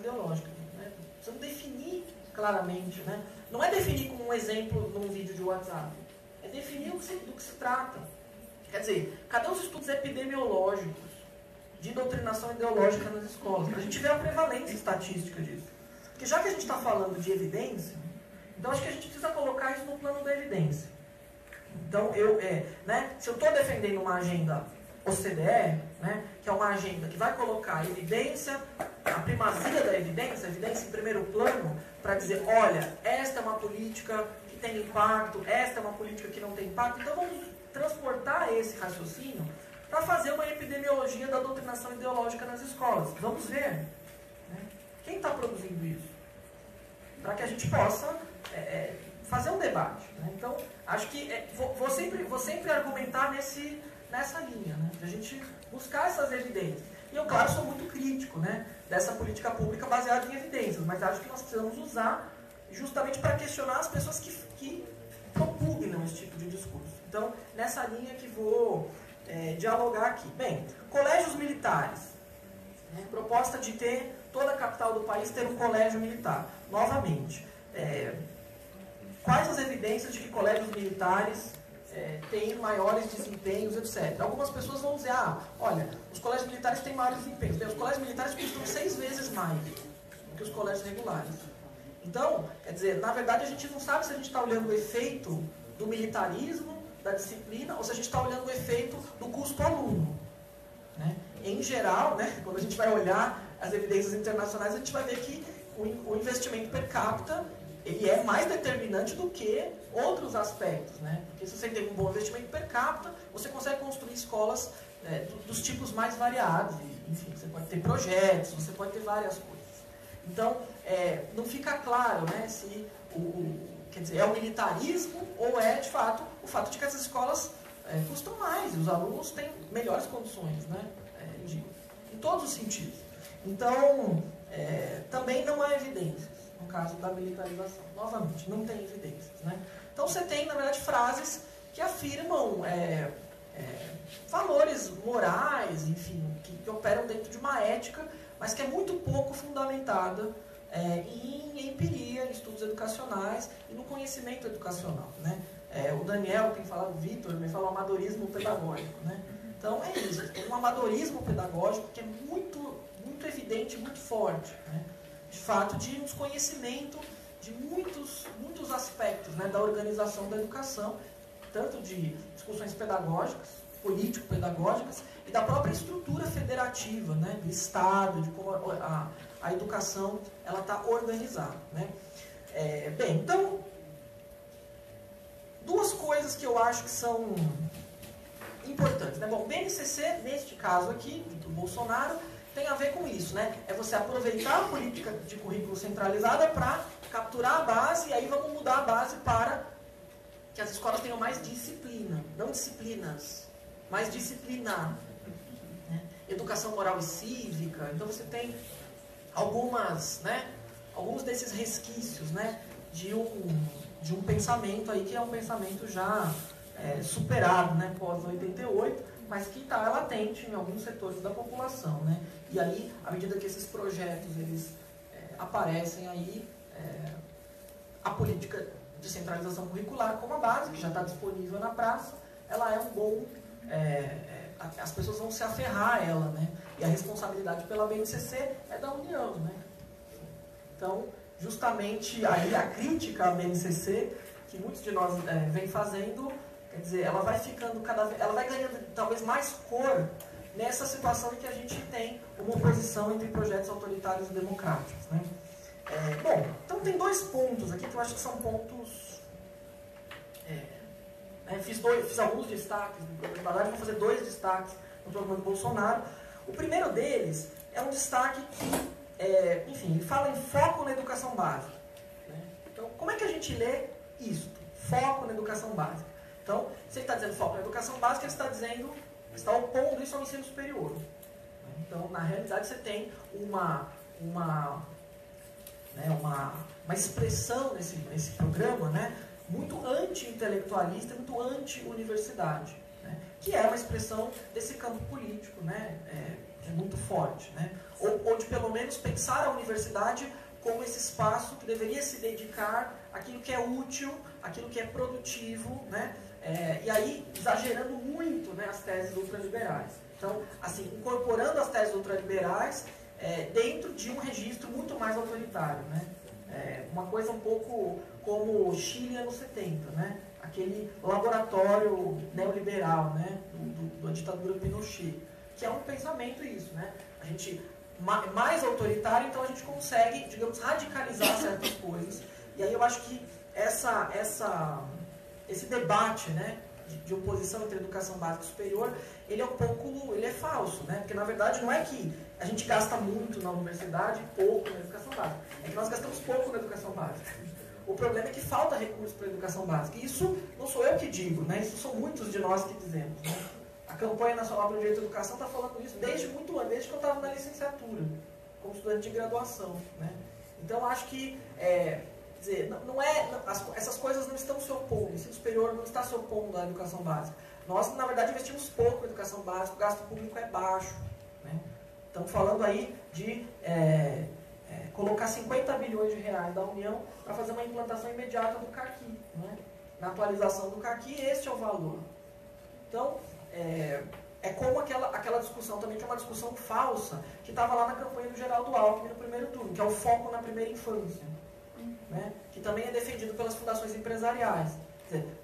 ideológica. Né? Precisamos definir claramente. Né? Não é definir como um exemplo num vídeo de WhatsApp. É definir do que se trata. Quer dizer, cadê os estudos epidemiológicos de doutrinação ideológica nas escolas? Para a gente ver a prevalência estatística disso. Porque já que a gente está falando de evidência, então acho que a gente precisa colocar isso no plano da evidência. Então, se eu estou defendendo uma agenda OCDE, né, que é uma agenda que vai colocar a evidência, a primazia da evidência, a evidência em primeiro plano, para dizer, olha, esta é uma política que tem impacto, esta é uma política que não tem impacto, então vamos transportar esse raciocínio para fazer uma epidemiologia da doutrinação ideológica nas escolas. Vamos ver, né, quem está produzindo isso, para que a gente possa fazer um debate. Né? Então, acho que vou sempre argumentar nessa linha, né? De a gente buscar essas evidências. E eu, claro, sou muito crítico, né, dessa política pública baseada em evidências, mas acho que nós precisamos usar justamente para questionar as pessoas que propugnam esse tipo de discurso. Então, nessa linha que vou dialogar aqui. Bem, colégios militares. Né, proposta de ter toda a capital do país ter um colégio militar. Novamente, quais as evidências de que colégios militares têm maiores desempenhos, etc. Algumas pessoas vão dizer, olha, os colégios militares têm maiores desempenhos. Bem, os colégios militares custam 6 vezes mais do que os colégios regulares. Então, quer dizer, na verdade a gente não sabe se a gente está olhando o efeito do militarismo, da disciplina, ou se a gente está olhando o efeito do custo aluno. Né? Em geral, né, quando a gente vai olhar as evidências internacionais, a gente vai ver que o investimento per capita ele é mais determinante do que outros aspectos, né? Porque se você tem um bom investimento per capita, você consegue construir escolas dos tipos mais variados. Enfim, você pode ter projetos, você pode ter várias coisas. Então, não fica claro, né, se quer dizer, é o militarismo ou é, de fato, o fato de que essas escolas custam mais e os alunos têm melhores condições, né? Em todos os sentidos. Então, também não há evidências. No caso da militarização. Novamente, não tem evidências. Né? Então você tem, na verdade, frases que afirmam valores morais, enfim, que operam dentro de uma ética, mas que é muito pouco fundamentada em empiria, em estudos educacionais e no conhecimento educacional. Né? O Daniel tem falado, o Vitor me falou amadorismo pedagógico. Né? Então é isso, tem um amadorismo pedagógico que é muito, muito evidente, muito forte. Né? De fato, de um desconhecimento de muitos aspectos, né, da organização da educação, tanto de discussões pedagógicas, político-pedagógicas, e da própria estrutura federativa, né, do Estado, de como a educação está organizada. Né. Bem, então, duas coisas que eu acho que são importantes. Né. Bom, o BNCC, neste caso aqui, do Bolsonaro, tem a ver com isso, né? É você aproveitar a política de currículo centralizada para capturar a base e aí vamos mudar a base para que as escolas tenham mais disciplina, não disciplinas, mais disciplinar. Né? Educação moral e cívica, então você tem alguns desses resquícios, né? de um pensamento aí que é um pensamento já superado, né? Pós-88, mas que está latente em alguns setores da população. Né? E aí, à medida que esses projetos eles, aparecem aí, a política de centralização curricular como a base, que já está disponível na praça, ela é um bom... as pessoas vão se aferrar a ela, né? E a responsabilidade pela BNCC é da União. Né? Então, justamente aí a crítica à BNCC, que muitos de nós vem fazendo... Quer dizer, ela vai ficando ela vai ganhando talvez mais cor nessa situação em que a gente tem uma oposição entre projetos autoritários e democráticos. Né? Bom, então tem 2 pontos aqui que eu acho que são pontos... Fiz alguns destaques no programa de Haddad, vou fazer 2 destaques no programa do Bolsonaro. O primeiro deles é um destaque que, enfim, fala em foco na educação básica. Né? Então, como é que a gente lê isto? Foco na educação básica. Então, se ele está dizendo foco na educação básica, ele está opondo isso ao ensino superior. Então, na realidade, você tem uma expressão nesse programa, né, muito anti-intelectualista, muito anti-universidade, né, que é uma expressão desse campo político, né, muito forte, né? Ou de pelo menos pensar a universidade como esse espaço que deveria se dedicar àquilo que é útil, àquilo que é produtivo, né? E aí exagerando muito, né, as teses ultraliberais. Então, assim, incorporando as teses ultraliberais dentro de um registro muito mais autoritário, né? Uma coisa um pouco como Chile anos 70, né? Aquele laboratório neoliberal, né? Da ditadura Pinochet, que é um pensamento isso, né? A gente mais autoritário, então a gente consegue, digamos, radicalizar certas coisas. E aí eu acho que esse debate, né, de oposição entre educação básica e superior, ele é falso, né? Porque na verdade não é que a gente gasta muito na universidade e pouco na educação básica. É que nós gastamos pouco na educação básica. O problema é que falta recurso para a educação básica. E isso não sou eu que digo, né? Isso são muitos de nós que dizemos, né? A campanha nacional para o direito à educação está falando isso desde muito antes, desde que eu estava na licenciatura, como estudante de graduação, né? Então acho que essas coisas não estão se opondo, o ensino superior não está se opondo à educação básica. Nós, na verdade, investimos pouco em educação básica, o gasto público é baixo, né? Estamos falando aí de colocar 50 bilhões de reais da União para fazer uma implantação imediata do CAQI, né? Na atualização do CAQI, este é o valor. Então, como aquela discussão também, que é uma discussão falsa, que estava lá na campanha do Geraldo Alckmin no primeiro turno, que é o foco na primeira infância, né? Que também é defendido pelas fundações empresariais. Quer dizer,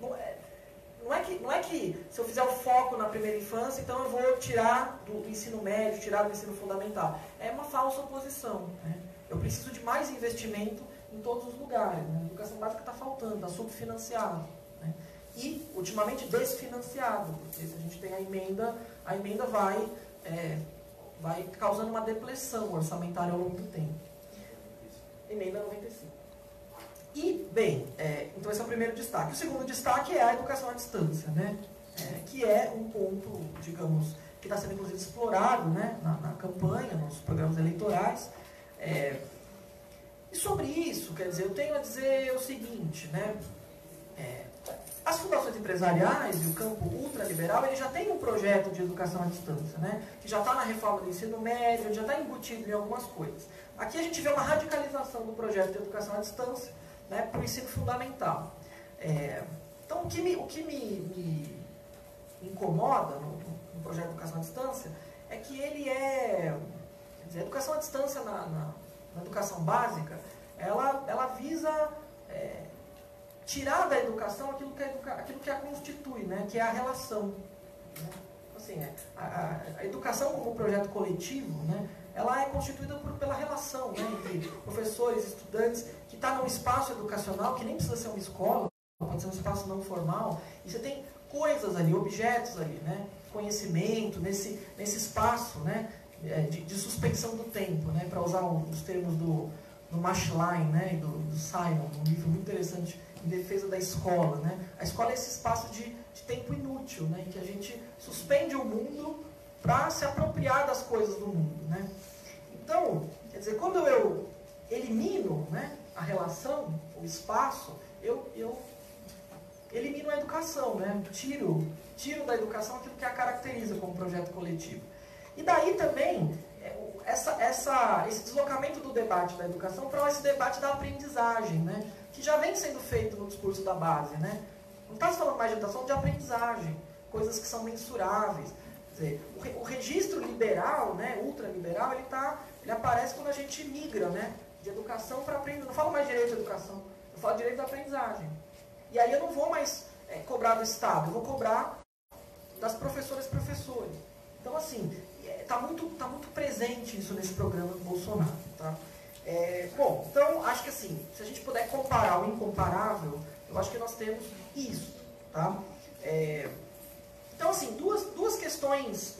não é que se eu fizer o foco na primeira infância, então eu vou tirar do ensino médio, tirar do ensino fundamental. É uma falsa oposição, né? Eu preciso de mais investimento em todos os lugares, né? A educação básica está faltando, está subfinanciada, né? E, ultimamente, desfinanciado, porque se a gente tem a emenda vai causando uma depressão orçamentária ao longo do tempo. Emenda 95. E, bem, então esse é o primeiro destaque. O segundo destaque é a educação à distância, né? Que é um ponto, digamos, que está sendo, inclusive, explorado, né, na campanha, nos programas eleitorais. E sobre isso, quer dizer, eu tenho a dizer o seguinte, né? As fundações empresariais e o campo ultraliberal, ele já tem um projeto de educação à distância, né? Que já está na reforma do ensino médio, já está embutido em algumas coisas. Aqui a gente vê uma radicalização do projeto de educação à distância, né, para o ensino fundamental. Então, o que me incomoda no projeto de educação à distância é que ele quer dizer, a educação à distância na educação básica, ela visa tirar da educação aquilo que a constitui, né, que é a relação, né? Assim, a educação como projeto coletivo, né, ela é constituída pela relação, né, entre professores, estudantes, que está num espaço educacional que nem precisa ser uma escola, pode ser um espaço não formal, e você tem coisas ali, objetos ali, né, conhecimento nesse espaço, né, de suspensão do tempo, né, para usar os termos do Machline, né, e do Simon, um livro muito interessante em defesa da escola, né? A escola é esse espaço de tempo inútil, né, em que a gente suspende o mundo para se apropriar das coisas do mundo, né? Então, quer dizer, quando eu elimino, né, a relação, o espaço, eu elimino a educação, né? Tiro da educação aquilo que a caracteriza como projeto coletivo. E daí também esse deslocamento do debate da educação para esse debate da aprendizagem, né? Que já vem sendo feito no discurso da base, né? Não está se falando mais de educação, de aprendizagem, coisas que são mensuráveis. Quer dizer, o registro liberal, né, ultraliberal, ele aparece quando a gente migra, né, de educação para aprendizagem. Não falo mais direito à educação, eu falo direito à aprendizagem. E aí eu não vou mais cobrar do Estado, eu vou cobrar das professoras e professores. Então, assim, está muito presente isso nesse programa do Bolsonaro, tá? Bom, então, acho que assim, se a gente puder comparar o incomparável, eu acho que nós temos isso, tá? Então, assim, duas questões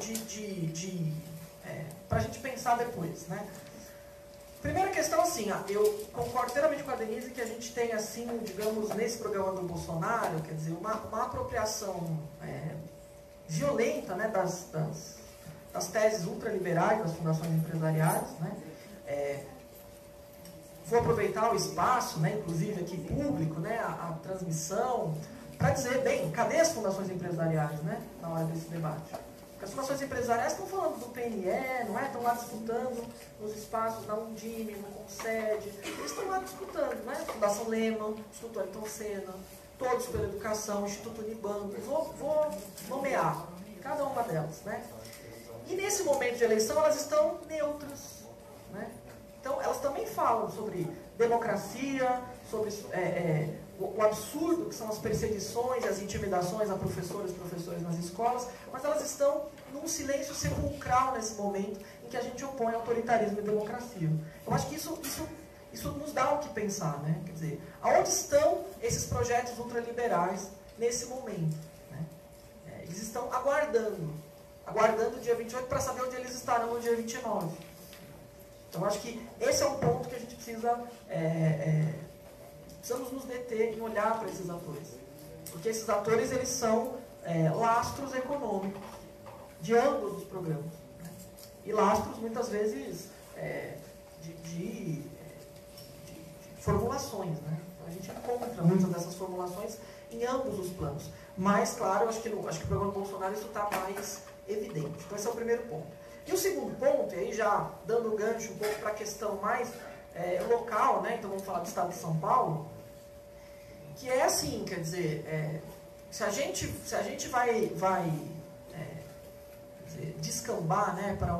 para a gente pensar depois, né? Primeira questão, assim, eu concordo inteiramente com a Denise que a gente tem, assim, digamos, nesse programa do Bolsonaro, quer dizer, uma apropriação violenta, né, das teses ultraliberais das fundações empresariais, né? Vou aproveitar o espaço, né, inclusive aqui público, né, a transmissão, para dizer, bem, cadê as fundações empresariais, né, na hora desse debate? As fundações empresariais estão falando do PNE, não é? Estão lá disputando nos espaços da Undime, no Concede. Eles estão lá disputando, né? Fundação Lehman, Instituto Ayrton Senna, Todos pela Educação, Instituto Unibanco. Vou nomear cada uma delas, né? E nesse momento de eleição elas estão neutras, né? Então elas também falam sobre democracia, sobre o absurdo que são as perseguições e as intimidações a professoras e professores nas escolas, mas elas estão num silêncio sepulcral nesse momento em que a gente opõe autoritarismo e democracia. Eu acho que isso nos dá o que pensar, né? Quer dizer, aonde estão esses projetos ultraliberais nesse momento? Né? Eles estão aguardando o dia 28 para saber onde eles estarão no dia 29. Então, acho que esse é um ponto que a gente precisa... precisamos nos deter em olhar para esses atores. Porque esses atores, eles são lastros econômicos de ambos os programas. Né? E lastros, muitas vezes, de formulações. Né? Então, a gente encontra muitas dessas formulações em ambos os planos. Mas, claro, acho que o programa Bolsonaro isso está mais evidente. Então, esse é o primeiro ponto. E o segundo ponto, e aí já dando gancho um pouco para a questão mais local, né? Então vamos falar do estado de São Paulo, que é assim, quer dizer, se a gente vai descambar, né, para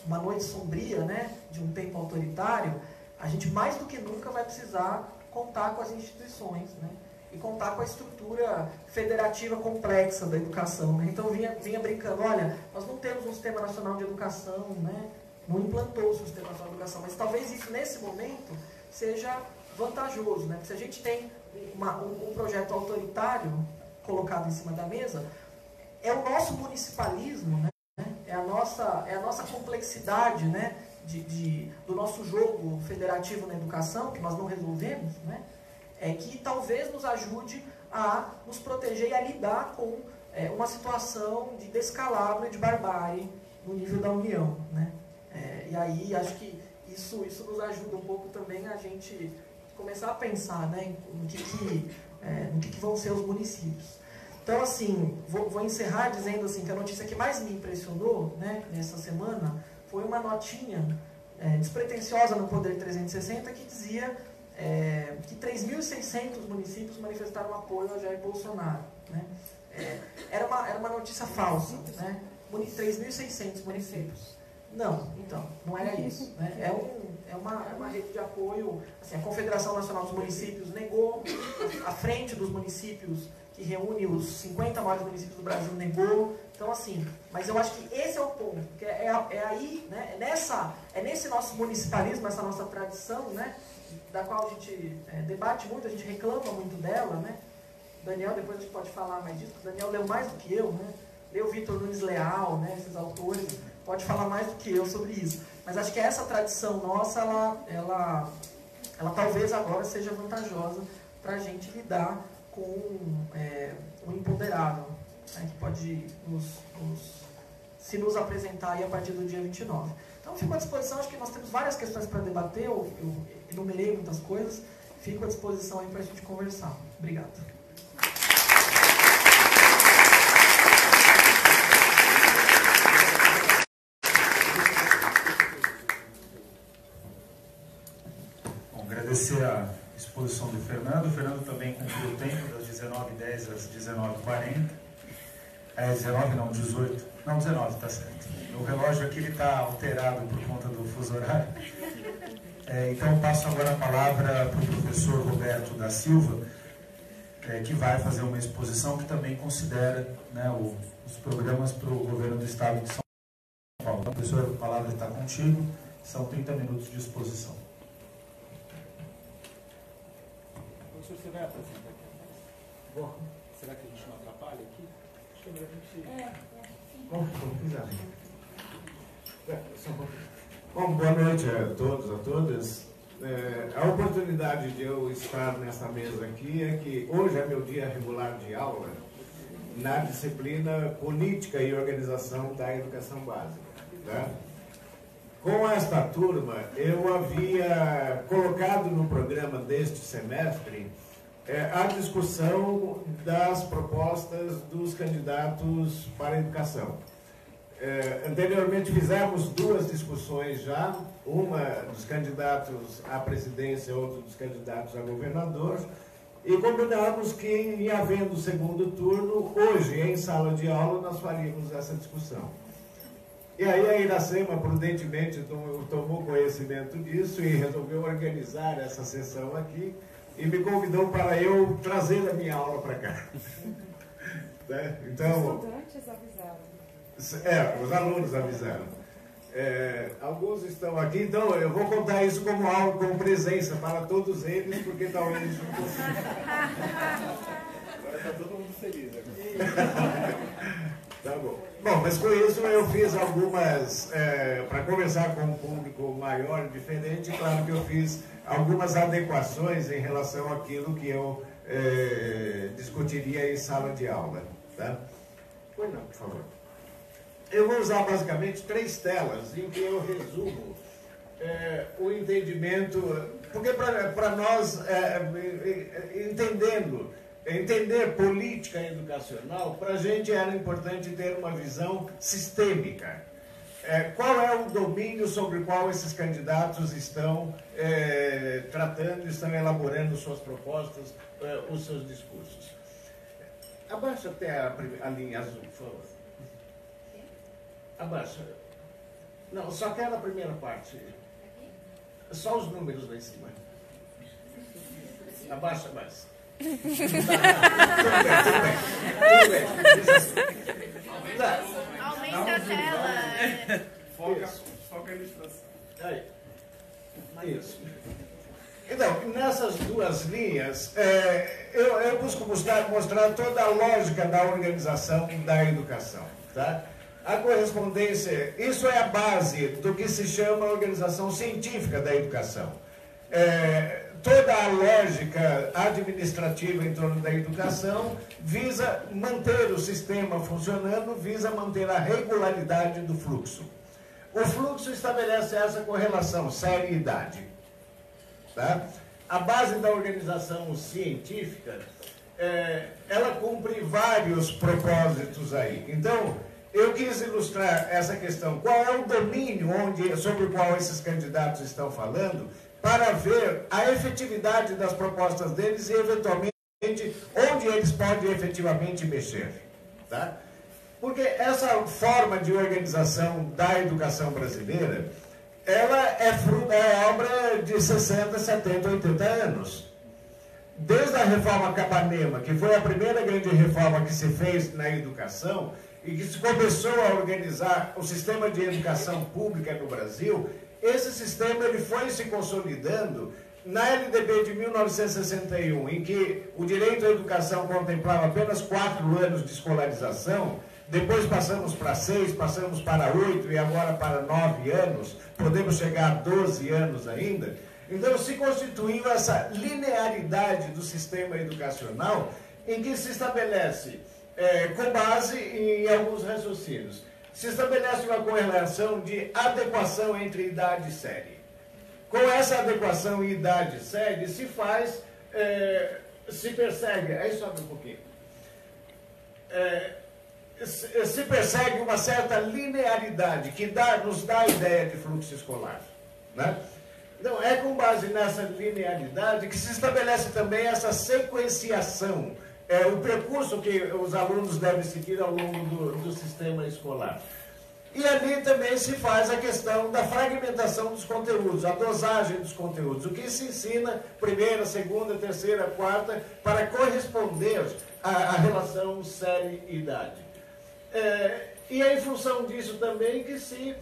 uma noite sombria, né, de um tempo autoritário, a gente mais do que nunca vai precisar contar com as instituições, né? E contar com a estrutura federativa complexa da educação. Né? Então, vinha brincando, olha, nós não temos um Sistema Nacional de Educação, né? Não implantou-se um Sistema Nacional de Educação, mas talvez isso, nesse momento, seja vantajoso. Né? Porque se a gente tem um projeto autoritário colocado em cima da mesa, é o nosso municipalismo, né? É a nossa complexidade, né? Do nosso jogo federativo na educação, que nós não resolvemos, né? Que talvez nos ajude a nos proteger e a lidar com uma situação de descalabro e de barbárie no nível da União. Né? E aí acho que isso nos ajuda um pouco também a gente começar a pensar, né, no que vão ser os municípios. Então, assim, vou encerrar dizendo assim, que a notícia que mais me impressionou, né, nessa semana foi uma notinha despretensiosa no Poder 360 que dizia que 3.600 municípios manifestaram apoio a Jair Bolsonaro. Né? Era uma notícia falsa. Né? 3.600 municípios. Não, então, não era isso. Né? É uma rede de apoio. Assim, a Confederação Nacional dos Municípios negou, a Frente dos Municípios, que reúne os 50 maiores municípios do Brasil, negou. Então, assim, mas eu acho que esse é o ponto. Que aí, né? É nesse nosso municipalismo, essa nossa tradição, né? Da qual a gente debate muito, a gente reclama muito dela, né? Daniel, depois a gente pode falar mais disso, porque o Daniel leu mais do que eu, né? Leu Vitor Nunes Leal, né? Esses autores, pode falar mais do que eu sobre isso. Mas acho que essa tradição nossa, ela talvez agora seja vantajosa para a gente lidar com o imponderável, né? Que pode se nos apresentar aí a partir do dia 29. Então, fico à disposição, acho que nós temos várias questões para debater, eu enumerei muitas coisas, fico à disposição aí para a gente conversar. Obrigado. Bom, agradecer a exposição do Fernando. O Fernando também cumpriu o tempo, das 19h10 às 19h40. 19 não, 18. Não, 19, tá certo. O relógio aqui está alterado por conta do fuso horário. Então eu passo agora a palavra para o professor Roberto da Silva, que vai fazer uma exposição que também considera, né, os programas para o governo do estado de São Paulo. Então, professor, a palavra está contigo, são 30 minutos de exposição. Professor, você vai apresentar aqui? Bom, será que a gente não atrapalha aqui? Acho que é melhor a gente... Como quiser. Bom, boa noite a todos, a todas. A oportunidade de eu estar nessa mesa aqui é que hoje é meu dia regular de aula na disciplina Política e Organização da Educação Básica. Tá? Com esta turma, eu havia colocado no programa deste semestre a discussão das propostas dos candidatos para a educação. Anteriormente fizemos duas discussões já, uma dos candidatos à presidência, outra dos candidatos a governador, e combinamos que, em havendo segundo turno, hoje, em sala de aula, nós faríamos essa discussão. E aí a Iracema, prudentemente, tomou conhecimento disso e resolveu organizar essa sessão aqui e me convidou para eu trazer a minha aula para cá. Né? Então, os estudantes avisaram. Os alunos avisaram. Alguns estão aqui, então eu vou contar isso como aula, como presença para todos eles, porque talvez isso não consiga. Agora está todo mundo feliz. Tá bom. Bom, mas com isso eu fiz algumas, para conversar com um público maior, diferente, claro que eu fiz algumas adequações em relação àquilo que eu discutiria em sala de aula. Tá? Pois não, por favor. Eu vou usar basicamente 3 telas em que eu resumo o entendimento, porque para nós, entender política educacional, para a gente era importante ter uma visão sistêmica. Qual é o domínio sobre o qual esses candidatos estão tratando, estão elaborando suas propostas, os seus discursos. Abaixa até a linha azul, por favor. Abaixa. Não, só aquela primeira parte. Só os números lá em cima. Abaixa mais. Tudo bem. Aumenta a tela. Foca a ilustração. Aí. Isso. Então, nessas duas linhas, eu busco mostrar toda a lógica da organização da educação. Tá? A correspondência, isso é a base do que se chama organização científica da educação. Toda a lógica administrativa em torno da educação visa manter o sistema funcionando, visa manter a regularidade do fluxo. O fluxo estabelece essa correlação, série e idade. Tá? A base da organização científica, ela cumpre vários propósitos aí. Então, eu quis ilustrar essa questão. Qual é o domínio sobre o qual esses candidatos estão falando, para ver a efetividade das propostas deles e, eventualmente, onde eles podem efetivamente mexer. Tá? Porque essa forma de organização da educação brasileira, ela é obra de 60, 70, 80 anos. Desde a reforma Capanema, que foi a primeira grande reforma que se fez na educação, e que se começou a organizar o sistema de educação pública no Brasil, esse sistema ele foi se consolidando na LDB de 1961, em que o direito à educação contemplava apenas 4 anos de escolarização, depois passamos para 6, passamos para 8 e agora para 9 anos, podemos chegar a 12 anos ainda. Então se constituiu essa linearidade do sistema educacional em que se estabelece, com base em alguns raciocínios, se estabelece uma correlação de adequação entre idade e série. Com essa adequação e idade e série se faz, se persegue, aí sobe um pouquinho, se persegue uma certa linearidade que nos dá a ideia de fluxo escolar. Né? Então, é com base nessa linearidade que se estabelece também essa sequenciação, o percurso que os alunos devem seguir ao longo do sistema escolar. E ali também se faz a questão da fragmentação dos conteúdos, a dosagem dos conteúdos, o que se ensina primeira, segunda, terceira, quarta, para corresponder à relação série-idade. E é em função disso também que se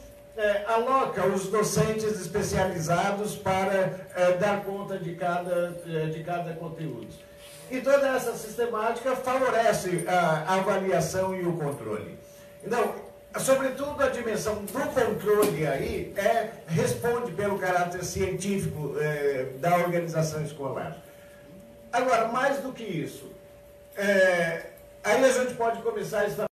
aloca os docentes especializados para dar conta de cada conteúdo. E toda essa sistemática favorece a avaliação e o controle. Então, sobretudo a dimensão do controle aí responde pelo caráter científico da organização escolar. Agora, mais do que isso, aí a gente pode começar a estabelecer